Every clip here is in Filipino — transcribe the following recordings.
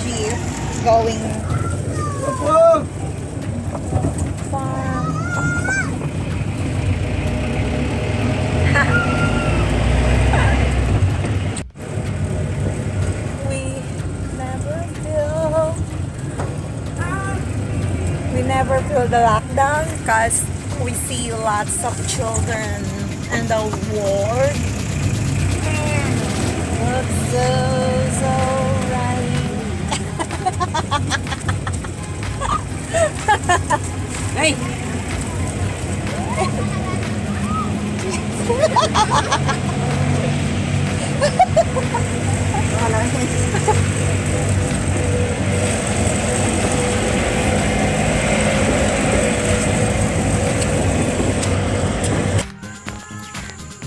jeep going farm. We never feel the lockdown because we see lots of children in the world. Looks so right. Hey!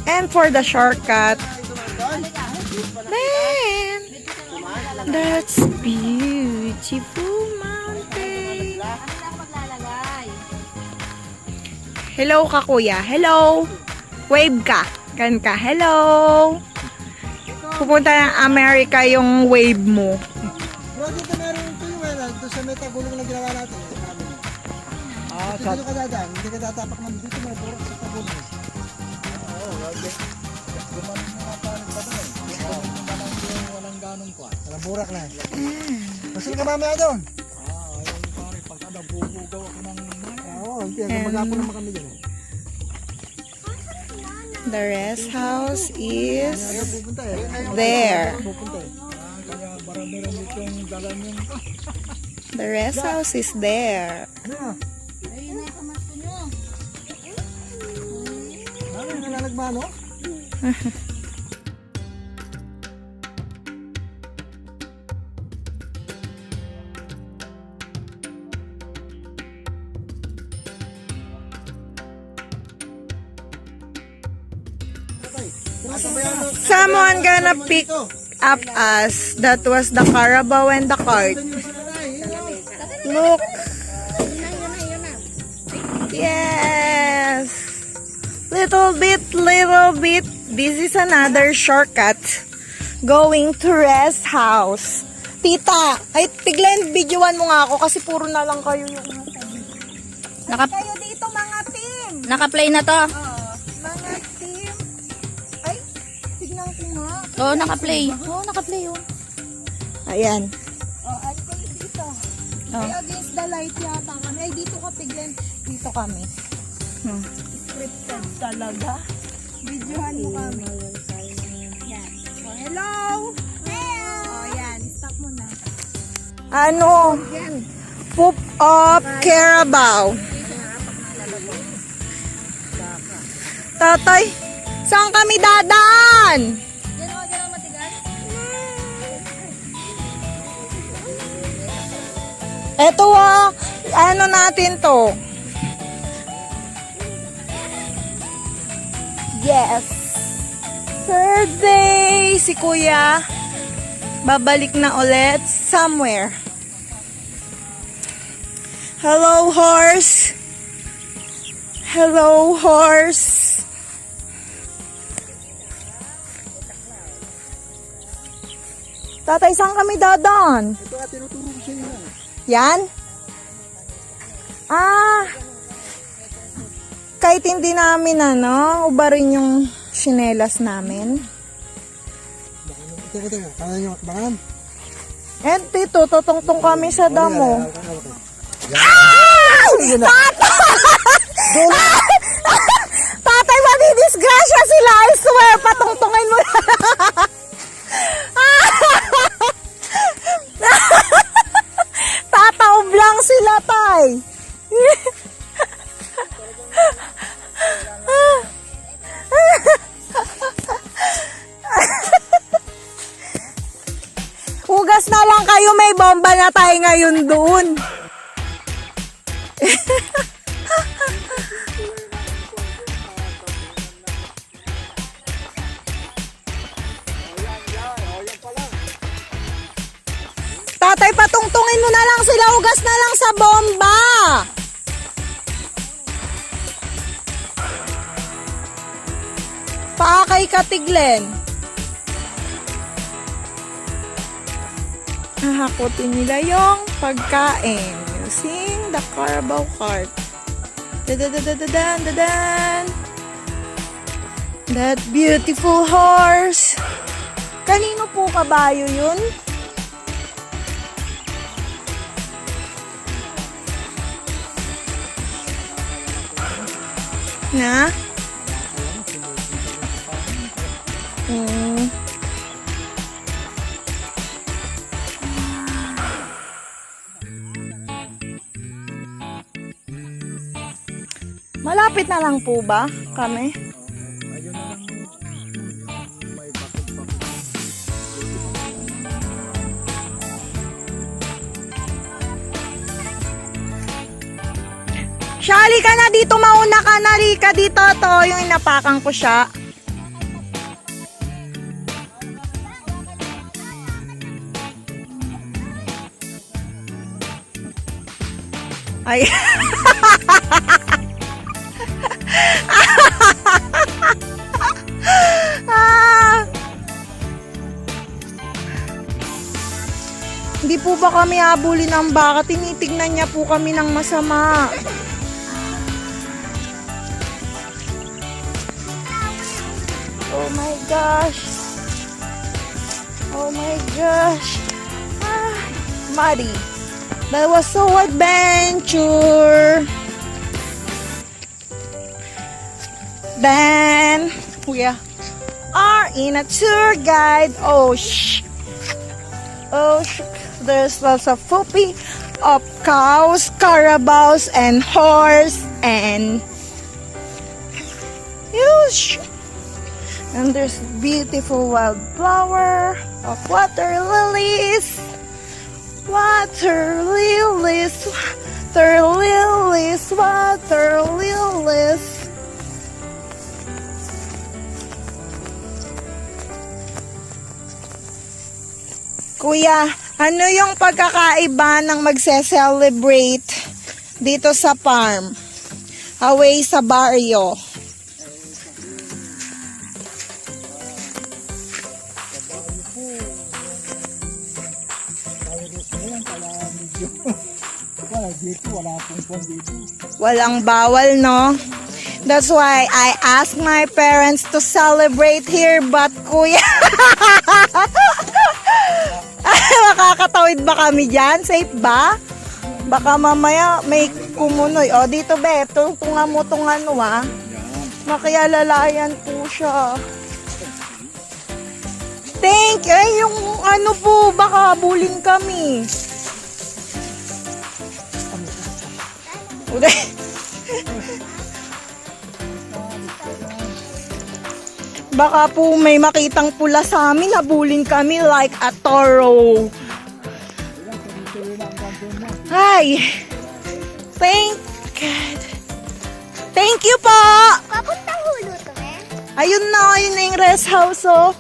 And for the shortcut, man, that's beautiful mountain. Hello ka kuya, hello. Wave ka, kan ka, hello. Pupunta ng Amerika yung wave mo. Bro, dito meron ito yung doon sa may tagulong na ginawa natin. Dito ka dadaan, hindi ka tatapak ng dito may burok sa tagulong. Gumaling na nga paano pa doon. Walang ganong pa. Walang burak na. Masil ka mamaya doon. Ayaw yung pare. Pagkada bubugaw ako ng mag-apo naman kami dyan. The rest house is there. The rest house is there. Nalalagmano? Someone gonna pick up us. That was the Carabao and the cart. Look. Yes. Little bit. This is another shortcut going to rest house. Tita, ay tiglan, videoan mo nga ako kasi puro na lang kayo yung kayo dito mga team. Naka-play na to. Mga team. Ay, tignan ko nga. Oo, naka-play. Naka-play. Ayan. Ay, kayo dito. Ay, against the light yata kami. Ay, dito ka, Tiglen. Dito kami. Scripted talaga. Videohan mo kami. Yan. Oh, hello! Hello! Oh, yan. Stop mo na. Ano? Poop up Carabao. Tatay, saan kami dadaan? Yan o, dyan ang matigas. Eto ano natin to? Yes. Third day, si kuya babalik na ulit somewhere. Hello, horse. Hello, horse. Tatay, saan kami dadaan? Ito nga, tinuturo ko sa inyo. Yan? Kahit hindi namin ubarin yung sinelas namin. Teka. Kanan nyo, bakanan. And tito, tutungtong kami sa damo. Tatay, madidisgrasya sila. I swear, patungtungin mo. Tataob lang sila, tay. Hugas na lang kayo, may bomba na tayo ngayon doon. Tatay, patungtungin mo na lang sila, hugas na lang sa bomba. Paakay ka, Tiglen. Hahakutin nila yung pagkain using the carabao cart. Da-da-da-da-da-dan. That beautiful horse. Kanino po kabayo yun? Na? Malapit na lang po ba kami? Ayun na lang. May bakit-bakit. Shali ka na dito, mauna ka na, Rika, dito to, yung inapakan ko siya. Ay. Ah. Hindi po ba kami habulin ng baka? Tinitignan niya po kami ng masama. Oh my gosh. Oh my gosh. Ah, muddy. That was so adventure. Then we are in a tour guide. Oh there's lots of poopy of cows, carabaos, and horse, and huge. And there's beautiful wildflower of water lilies. Water lilies, water lilies, water lilies. Kuya, ano yung pagkakaiba ng magse-celebrate dito sa farm? Away sa barrio. Walang bawal, no? That's why I asked my parents to celebrate here, but kuya, makakatawid ba kami dyan? Safe ba? Baka mamaya may kumunoy. O, dito be, tungan mo itong ano, ha? Makialalayan po siya. Thank you. Ay, yung ano po, baka bulin kami. Uday. Baka po may makitang pula sa amin, habulin kami like a toro. Hi. Thank God. Thank you po. Papuntang hulo to, eh? Ayun na yung rest house, oh.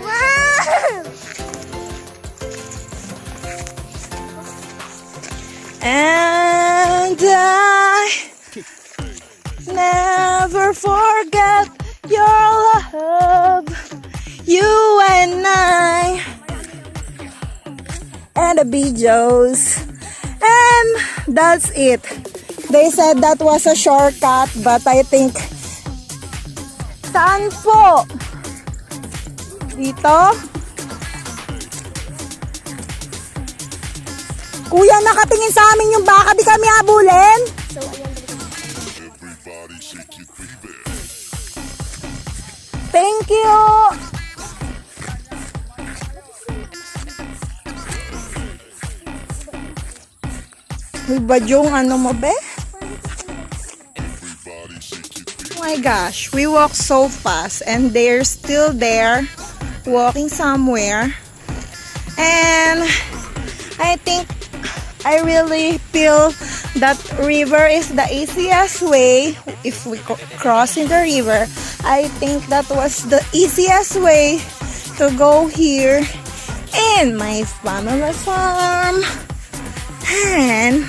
Wow! And I never forget your love, you and I, and the Bijos, and that's it. They said that was a shortcut, but I think, saan po? Dito? Kuya, nakatingin sa amin yung baka, di kami habulin? Thank you! Uy, badyong ano mo, be? Oh my gosh, we walk so fast and they're still there, walking somewhere. And I think I really feel that river is the easiest way. If we cross in the river, I think that was the easiest way to go here in my family farm. And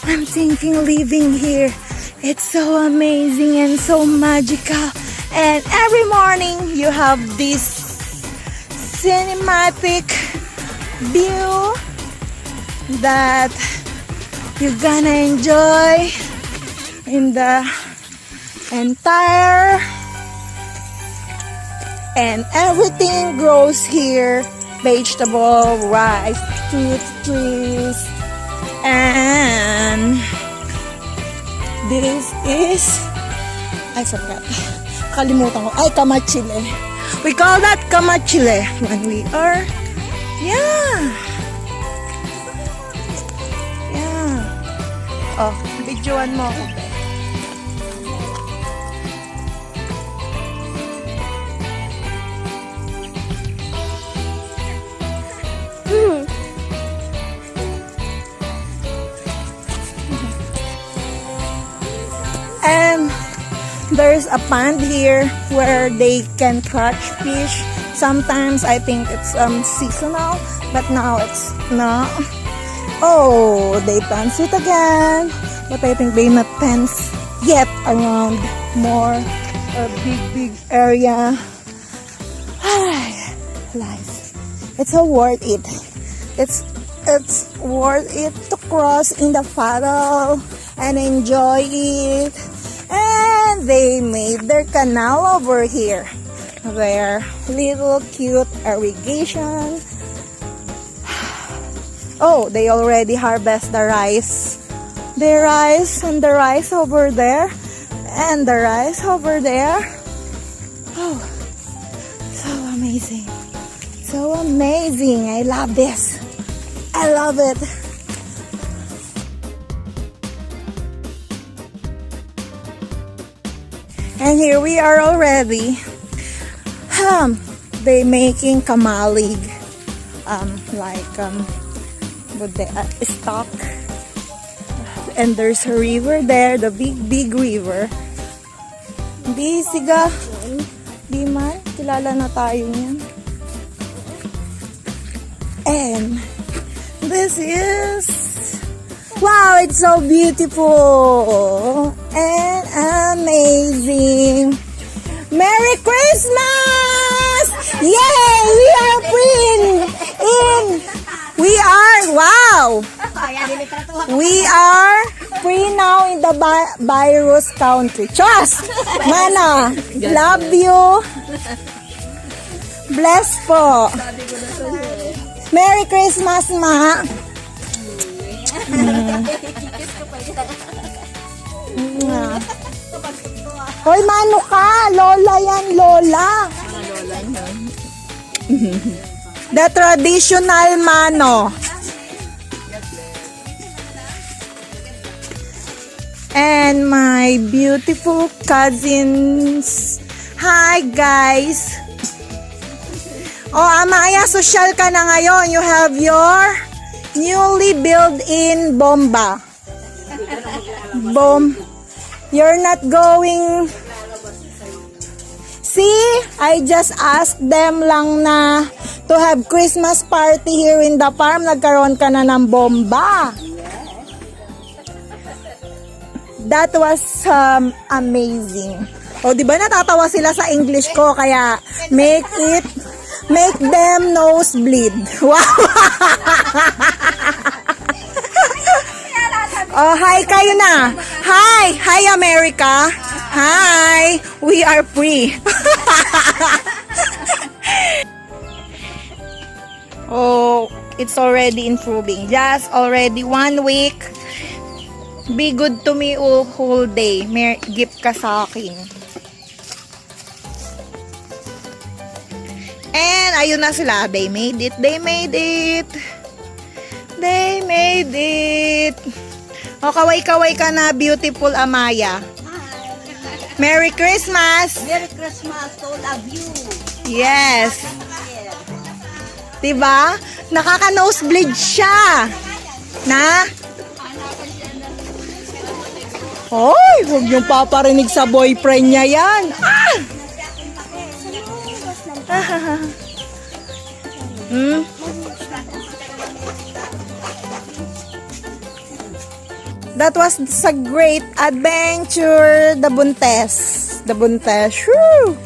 I'm thinking living here, it's so amazing and so magical. And every morning you have this cinematic view that you're gonna enjoy in the entire, and everything grows here. Vegetable, rice, fruit trees, and this is, I forgot. Kalimutan ko. Ay, kamachile. We call that kamachile when we are, yeah. Oh, videoan mo ako. And there's a pond here where they can catch fish. Sometimes I think it's seasonal, but now it's not. Oh, they fence it again, but I think they not fence yet around more a big area. Life, it's so worth it. It's worth it to cross in the paddle and enjoy it. And they made their canal over here. Their little cute irrigation. Oh, they already harvest the rice. The rice and the rice over there. And the rice over there. Oh, so amazing. So amazing. I love this. I love it. And here we are already. They making kamalig. With the stock. And there's a river there, the big river. Di siga. Di man, kilala na tayo niyan. And this is, wow, it's so beautiful and amazing. Merry Christmas! Yay! We are free now in the virus country. Trust! Mana, love you. Bless po. Merry Christmas, ma. Hoy, mano ka? Lola yan, lola. The traditional mano. And my beautiful cousins. Hi, guys. Oh, Amaya, social ka na ngayon. You have your newly built-in bomba. You're not going. See, I just asked them lang na to have Christmas party here in the farm. Nagkaroon ka na ng bomba. That was amazing. O, di ba natatawa sila sa English ko, kaya make them nosebleed. Wow! Oh, hi kayo na. Hi America. Hi, we are free. Oh, it's already improving. Just already 1 week. Be good to me whole day. May gift ka sa akin. And ayun na sila. They made it. O, kaway-kaway ka na, beautiful Amaya. Merry Christmas! Merry Christmas to all of you. Yes. Diba? Nakaka-nosebleed siya. Na? Hoy, huwag niyong paparinig sa boyfriend niya yan. That was a great adventure. The Buntes. Woo!